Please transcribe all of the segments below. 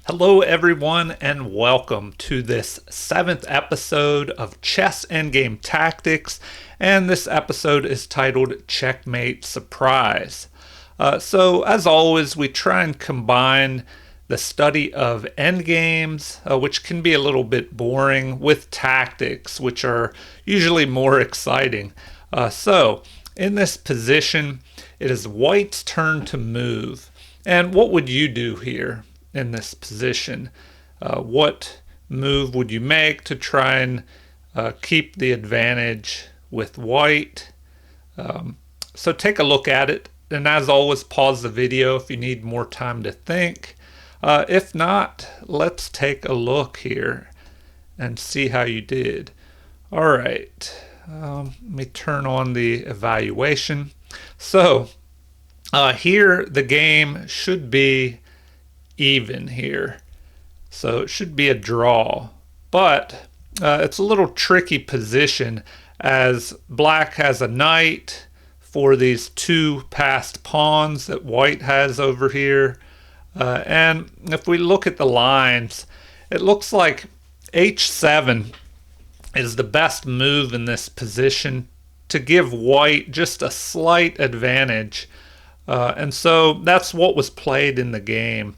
Hello, everyone, and welcome to this 7th episode of Chess Endgame Tactics. And this episode is titled Checkmate Surprise. As always, we try and combine the study of endgames, which can be a little bit boring, with tactics, which are usually more exciting. In this position, it is White's turn to move. And what would you do here in this position? What move would you make to try and keep the advantage with White? So take a look at it, and as always, pause the video if you need more time to think. If not, let's take a look here and see how you did. All right, let me turn on the evaluation. Here the game should be even here. So it should be a draw. But it's a little tricky position as Black has a knight for these two passed pawns that White has over here. And if we look at the lines, it looks like h7 is the best move in this position to give White just a slight advantage. And so that's what was played in the game.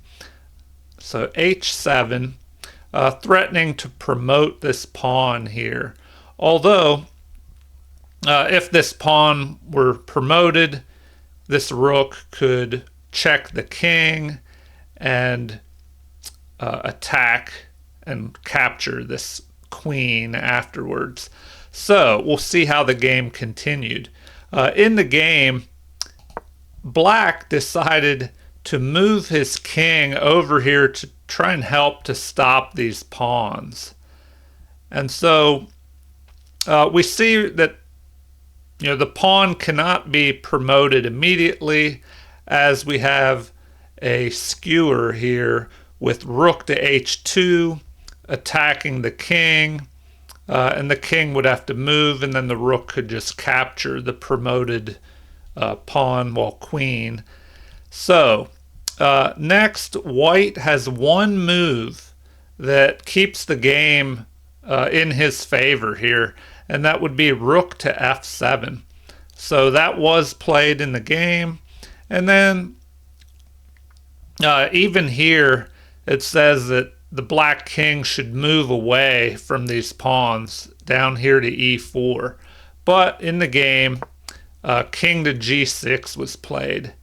So h7, threatening to promote this pawn here. Although, if this pawn were promoted, this rook could check the king and attack and capture this queen afterwards. So we'll see how the game continued. In the game, Black decided to move his king over here to try and help to stop these pawns. And so we see that the pawn cannot be promoted immediately, as we have a skewer here with rook to h2 attacking the king, and the king would have to move, and then the rook could just capture the promoted pawn, queen. So next, White has one move that keeps the game in his favor here, and that would be rook to f7. So that was played in the game. And then even here, it says that the Black king should move away from these pawns down here to e4. But in the game, king to g6 was played.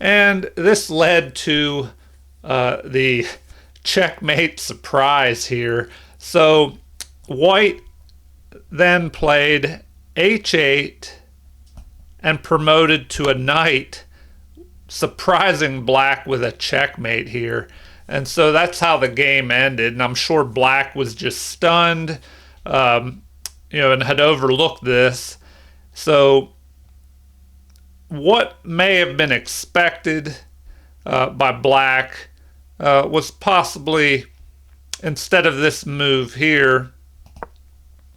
And this led to the checkmate surprise here. So White then played h8 and promoted to a knight, surprising Black with a checkmate here. And so that's how the game ended. And I'm sure Black was just stunned, and had overlooked this. So what may have been expected by Black was possibly, instead of this move here,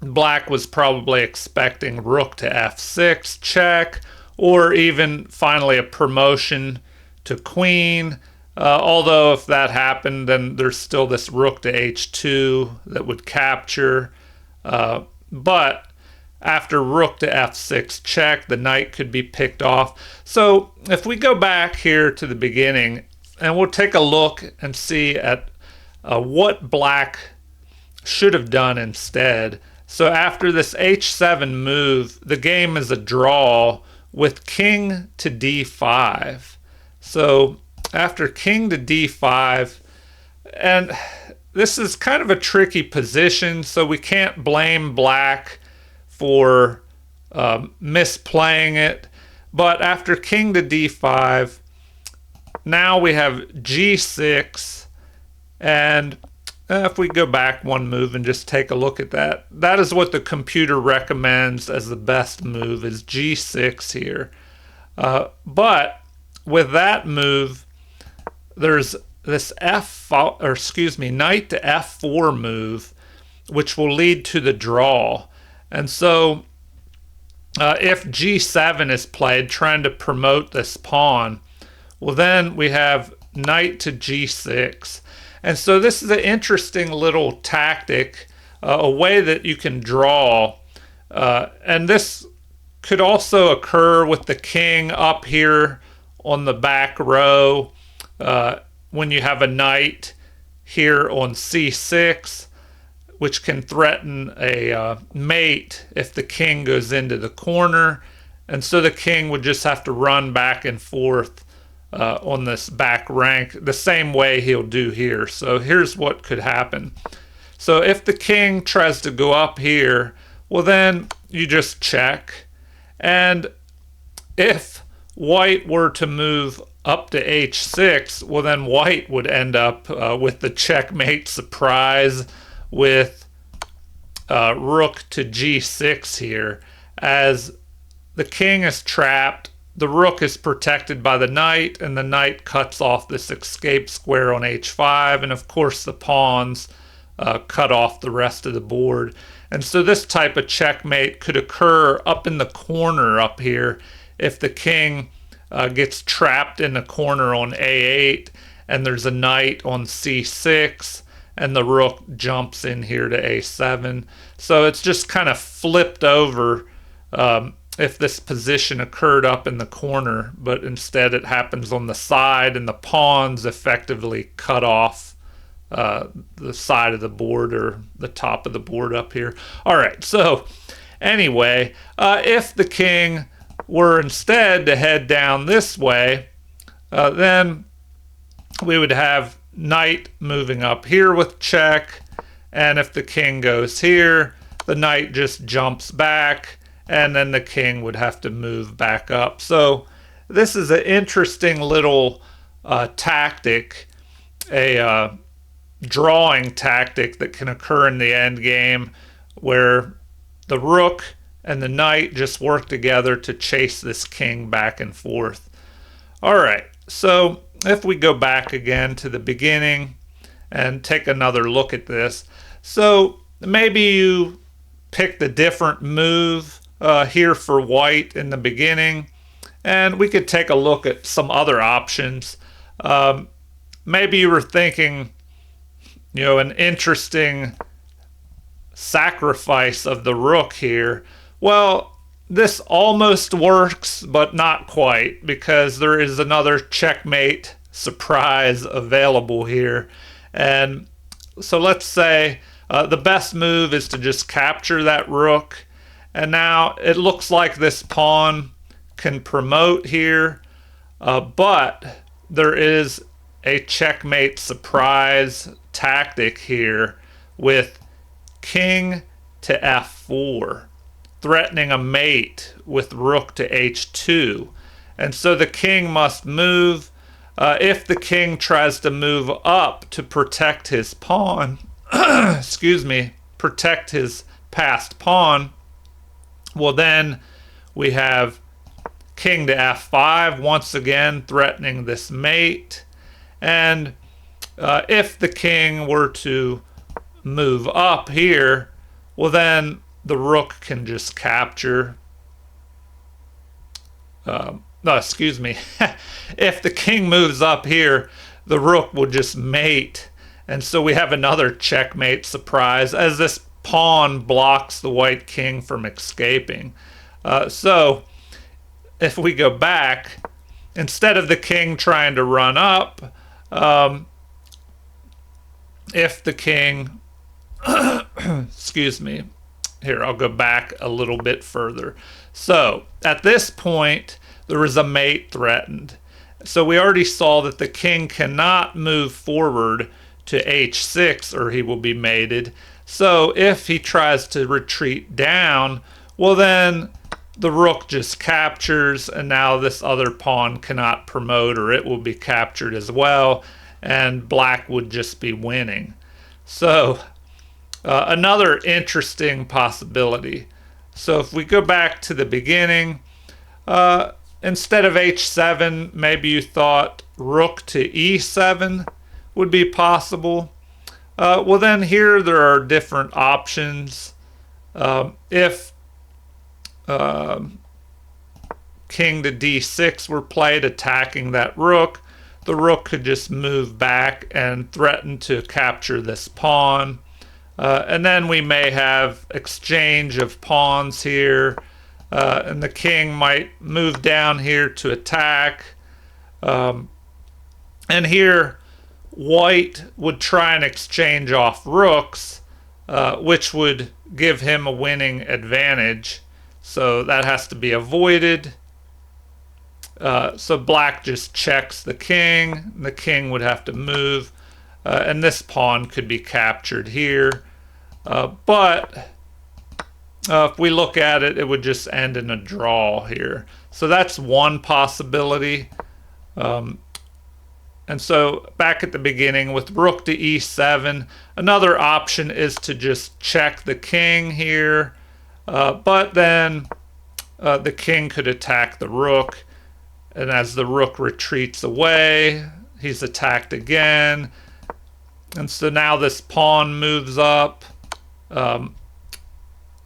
Black was probably expecting rook to f6 check, or even finally a promotion to queen. Although if that happened, then there's still this rook to h2 that would capture. But after rook to f6 check, the knight could be picked off. So if we go back here to the beginning, and we'll take a look and see at what Black should have done instead. So after this h7 move, the game is a draw with king to d5. So after king to d5, and this is kind of a tricky position, so we can't blame Black for misplaying it. But after king to d5, now we have g6, and if we go back one move and just take a look at that, that is what the computer recommends as the best move, is g6 here. But with that move, there's this knight to f4 move, which will lead to the draw. And so if g7 is played, trying to promote this pawn, well, then we have knight to g6. And so this is an interesting little tactic, a way that you can draw. And this could also occur with the king up here on the back row when you have a knight here on c6, which can threaten a mate if the king goes into the corner. And so the king would just have to run back and forth on this back rank the same way he'll do here. So here's what could happen. So if the king tries to go up here, well then you just check. And if white were to move up to h6, well then white would end up with the checkmate surprise with rook to g6 here. As the king is trapped, the rook is protected by the knight, and the knight cuts off this escape square on h5, and of course the pawns cut off the rest of the board. And so this type of checkmate could occur up in the corner up here if the king gets trapped in the corner on a8 and there's a knight on c6 and the rook jumps in here to a7. So it's just kind of flipped over if this position occurred up in the corner, but instead it happens on the side and the pawns effectively cut off the side of the board or the top of the board up here. All right, so anyway, if the king were instead to head down this way, then we would have knight moving up here with check, and if the king goes here, the knight just jumps back, and then the king would have to move back up. So this is an interesting little tactic, a drawing tactic that can occur in the end game, where the rook and the knight just work together to chase this king back and forth. All right, so if we go back again to the beginning and take another look at this, so maybe you picked a different move here for white in the beginning, and we could take a look at some other options. Maybe you were thinking, an interesting sacrifice of the rook here. Well, this almost works, but not quite, because there is another checkmate surprise available here. And so let's say the best move is to just capture that rook. And now it looks like this pawn can promote here, but there is a checkmate surprise tactic here with king to f4, threatening a mate with rook to h2. And so the king must move. If the king tries to move up to protect his pawn, protect his passed pawn, well then we have king to f5, once again threatening this mate. And if the king were to move up here, well then the rook can just capture. If the king moves up here, the rook will just mate. And so we have another checkmate surprise as this pawn blocks the white king from escaping. So if we go back, instead of the king trying to run up, if the king, here, I'll go back a little bit further. So at this point, there is a mate threatened. So we already saw that the king cannot move forward to h6 or he will be mated. So if he tries to retreat down, well then the rook just captures, and now this other pawn cannot promote or it will be captured as well, and black would just be winning. So another interesting possibility. So if we go back to the beginning, instead of h7, maybe you thought rook to e7 would be possible. Well then here there are different options. If king to d6 were played attacking that rook, the rook could just move back and threaten to capture this pawn. And then we may have exchange of pawns here, and the king might move down here to attack. And here white would try and exchange off rooks, which would give him a winning advantage. So that has to be avoided. So black just checks the king. The king would have to move. And this pawn could be captured here. But if we look at it, it would just end in a draw here. So that's one possibility. And so back at the beginning with rook to e7, another option is to just check the king here. But then the king could attack the rook. And as the rook retreats away, he's attacked again. And so now this pawn moves up.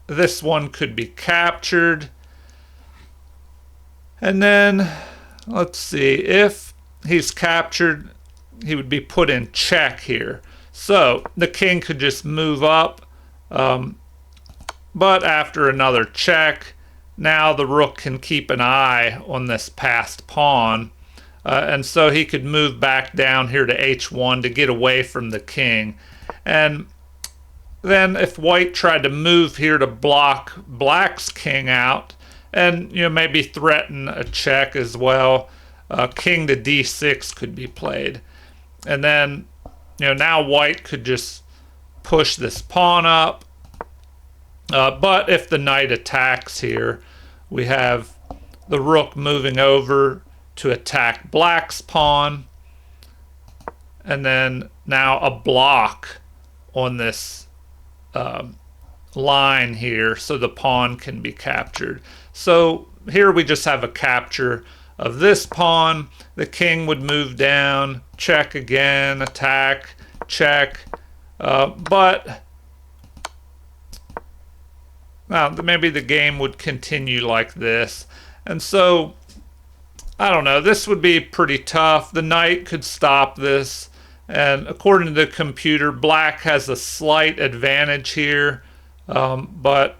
This one could be captured. And then, let's see, if he's captured, he would be put in check here. So the king could just move up. But after another check, now the rook can keep an eye on this passed pawn. And so he could move back down here to h1 to get away from the king. And then if white tried to move here to block black's king out, and maybe threaten a check as well, king to d6 could be played. And then now white could just push this pawn up. But if the knight attacks here, we have the rook moving over to attack black's pawn. And then now a block on this line here so the pawn can be captured. So here we just have a capture of this pawn. The king would move down, check again, attack, check. But well, maybe the game would continue like this. And so, I don't know, this would be pretty tough. The knight could stop this. And according to the computer, black has a slight advantage here. But,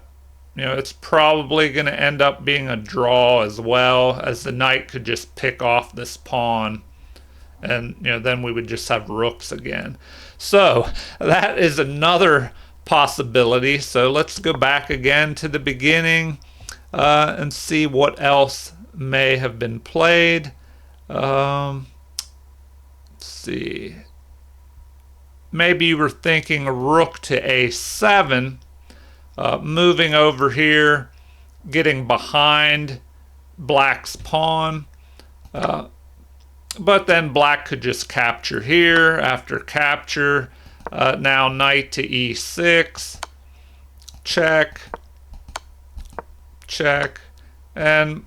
it's probably going to end up being a draw as well, as the knight could just pick off this pawn. And, then we would just have rooks again. So, that is another possibility. So let's go back again to the beginning and see what else may have been played. Let's see. Maybe you were thinking rook to a7, moving over here, getting behind black's pawn. But then black could just capture here. After capture, now knight to e6, check, check, and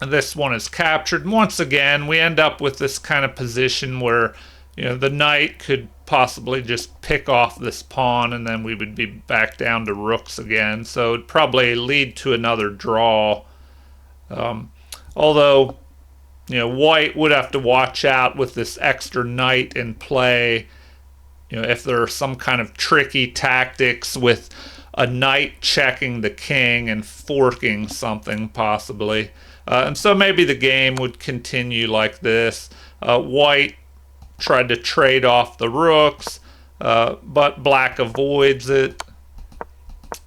this one is captured. And once again, we end up with this kind of position where the knight could possibly just pick off this pawn, and then we would be back down to rooks again. So it'd probably lead to another draw. Although, white would have to watch out with this extra knight in play. If there are some kind of tricky tactics with a knight checking the king and forking something possibly. And so maybe the game would continue like this. White tried to trade off the rooks, but black avoids it.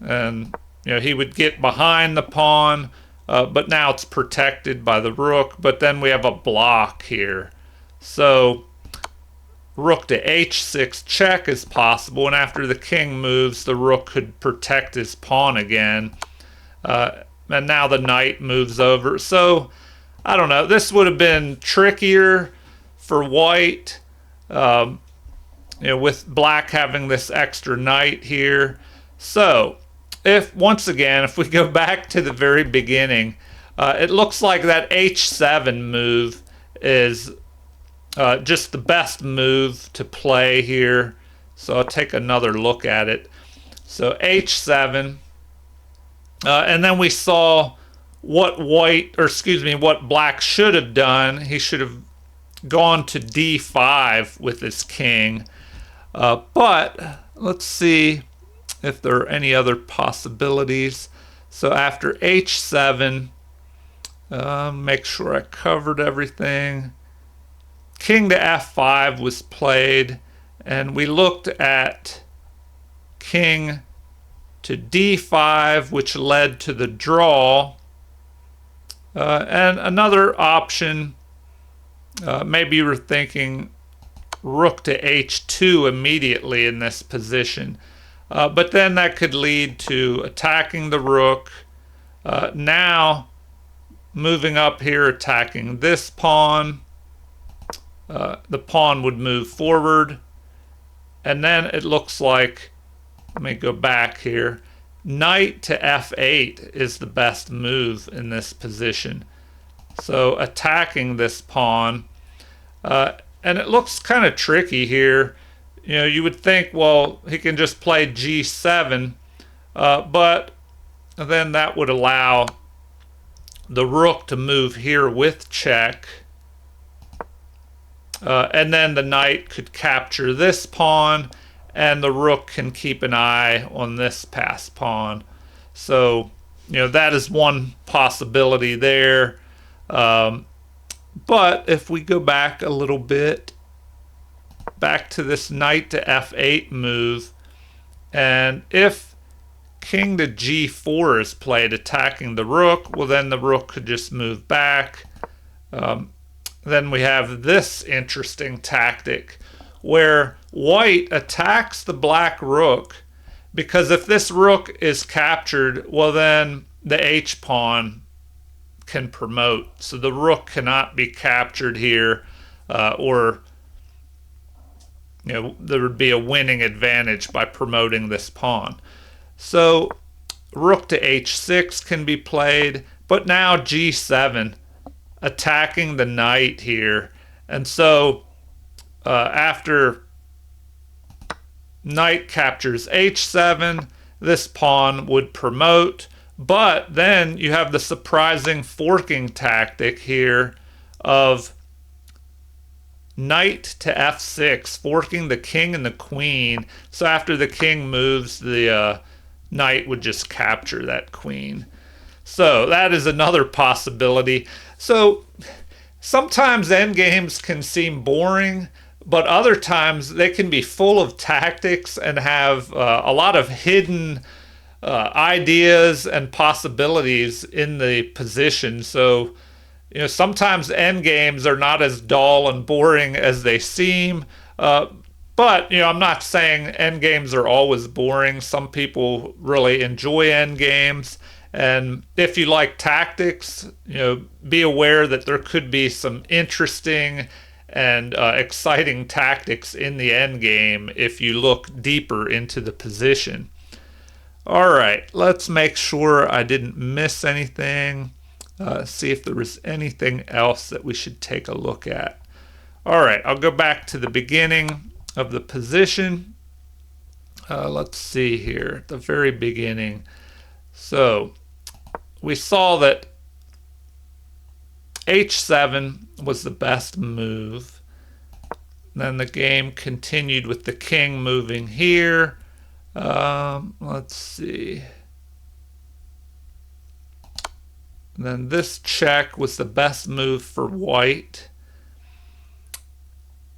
And, he would get behind the pawn, but now it's protected by the rook. But then we have a block here. So rook to h6 check is possible, and after the king moves, the rook could protect his pawn again. And now the knight moves over. So, I don't know. This would have been trickier for white, with black having this extra knight here. So, once again, if we go back to the very beginning, it looks like that h7 move is just the best move to play here. So I'll take another look at it. So h7, and then we saw what black should have done. He should have gone to d5 with his king. But let's see if there are any other possibilities. So after h7, make sure I covered everything. King to f5 was played, and we looked at king to d5, which led to the draw. And another option, maybe you were thinking rook to h2 immediately in this position. But then that could lead to attacking the rook. Now, moving up here, attacking this pawn. The pawn would move forward. And then it looks like, let me go back here, knight to f8 is the best move in this position. So attacking this pawn. And it looks kind of tricky here. You know, you would think, well, he can just play g7, but then that would allow the rook to move here with check. And then the knight could capture this pawn, and the rook can keep an eye on this passed pawn. So, you know, that is one possibility there. But if we go back a little bit, back to this knight to f8 move, and if king to g4 is played attacking the rook, well, then the rook could just move back. Then we have this interesting tactic where white attacks the black rook, because if this rook is captured, well, then the h-pawn can promote. So the rook cannot be captured here, or you know, there would be a winning advantage by promoting this pawn. So rook to h6 can be played, but now g7, attacking the knight here. And so after knight captures h7, this pawn would promote, but then you have the surprising forking tactic here of knight to f6, forking the king and the queen. So after the king moves, the knight would just capture that queen. So that is another possibility. So sometimes endgames can seem boring, but other times they can be full of tactics and have a lot of hidden ideas and possibilities in the position. So, you know, sometimes endgames are not as dull and boring as they seem. But, you know, I'm not saying endgames are always boring. Some people really enjoy endgames. And if you like tactics, you know, be aware that there could be some interesting and exciting tactics in the endgame if you look deeper into the position. All right, let's make sure I didn't miss anything. See if there was anything else that we should take a look at. All right, I'll go back to the beginning of the position. Let's see here at the very beginning. So we saw that h7 was the best move. Then the game continued with the king moving here. Let's see. Then this check was the best move for white.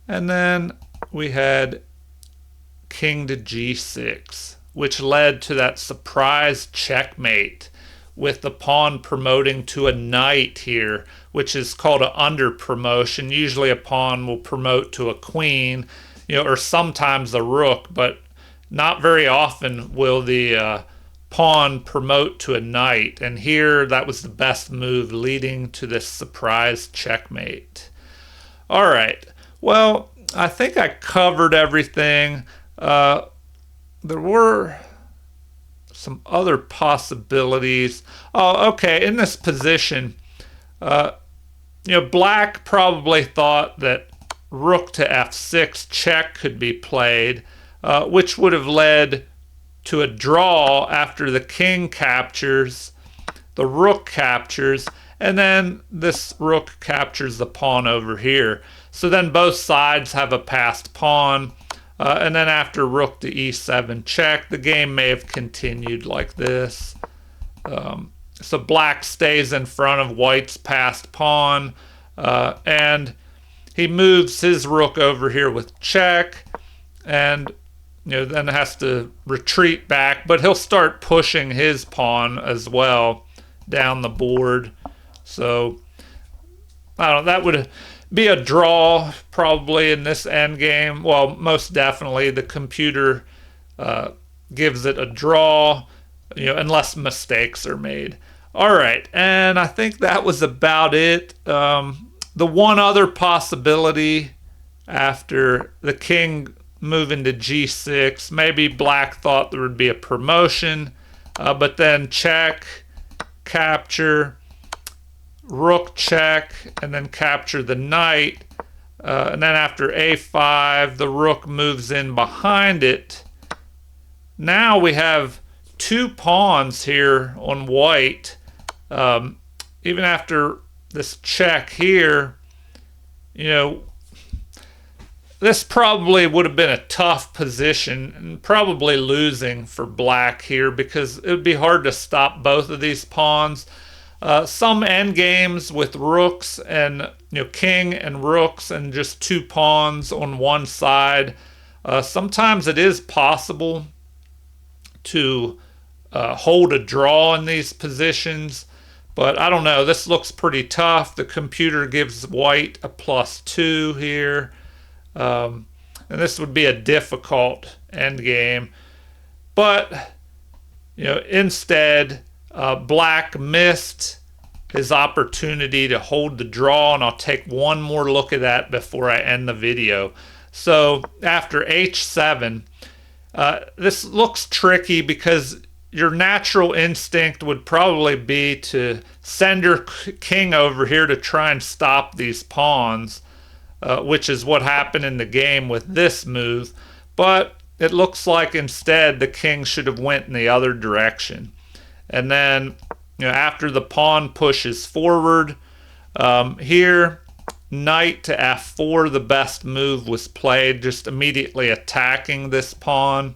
And then we had king to g6, which led to that surprise checkmate with the pawn promoting to a knight here, which is called an under promotion. Usually a pawn will promote to a queen, you know, or sometimes a rook, but not very often will the pawn promote to a knight. And here that was the best move, leading to this surprise checkmate. All right, well, I think I covered everything. There were some other possibilities. Oh, okay, in this position, you know, black probably thought that rook to f6 check could be played, which would have led to a draw after the king captures, the rook captures, and then this rook captures the pawn over here. So then both sides have a passed pawn. And then after rook to e7 check, the game may have continued like this. So black stays in front of white's passed pawn. And he moves his rook over here with check. And then has to retreat back. But he'll start pushing his pawn as well down the board. So I don't know, that would be a draw probably in this endgame. Well, most definitely the computer gives it a draw, unless mistakes are made. All right, and I think that was about it. The one other possibility after the king moving to g6, maybe black thought there would be a promotion, but then check, capture, rook check, and then capture the knight. And then after a5, the rook moves in behind it. Now we have two pawns here on white. Even after this check here, this probably would have been a tough position and probably losing for black here because it would be hard to stop both of these pawns. Some endgames with rooks and king and rooks and just two pawns on one side. Sometimes it is possible to hold a draw in these positions, but I don't know. This looks pretty tough. The computer gives white a +2 here, and this would be a difficult endgame. But instead, black missed his opportunity to hold the draw, and I'll take one more look at that before I end the video. So after h7, this looks tricky because your natural instinct would probably be to send your king over here to try and stop these pawns, which is what happened in the game with this move. But it looks like instead the king should have went in the other direction. And then after the pawn pushes forward, here knight to f4, the best move was played, just immediately attacking this pawn.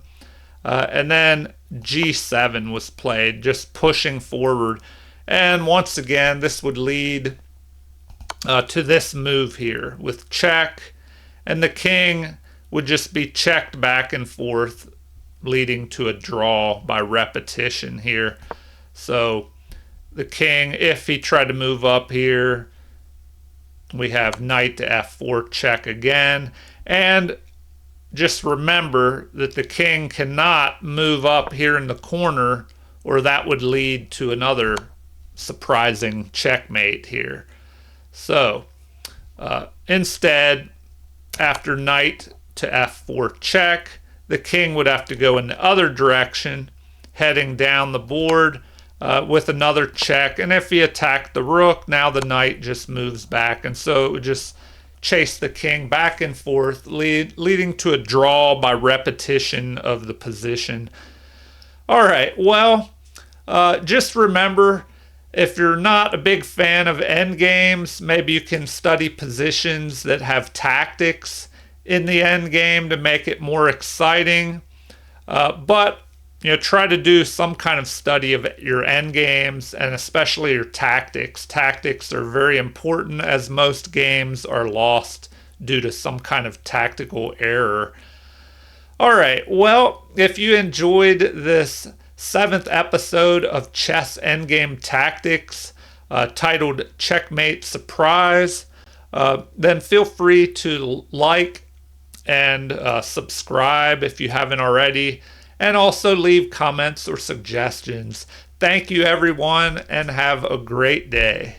And then g7 was played, just pushing forward. And once again, this would lead to this move here with check, and the king would just be checked back and forth, leading to a draw by repetition here. So the king, if he tried to move up here, we have knight to f4 check again. And just remember that the king cannot move up here in the corner, or that would lead to another surprising checkmate here. So instead, after knight to f4 check, the king would have to go in the other direction, heading down the board with another check. And if he attacked the rook, now the knight just moves back. And so it would just chase the king back and forth, leading to a draw by repetition of the position. All right, well, just remember, if you're not a big fan of endgames, maybe you can study positions that have tactics in the endgame to make it more exciting. But try to do some kind of study of your endgames and especially your tactics. Tactics are very important, as most games are lost due to some kind of tactical error. All right, well, if you enjoyed this 7th episode of Chess Endgame Tactics, titled Checkmate Surprise, then feel free to like and subscribe if you haven't already, and also leave comments or suggestions. Thank you, everyone, and have a great day.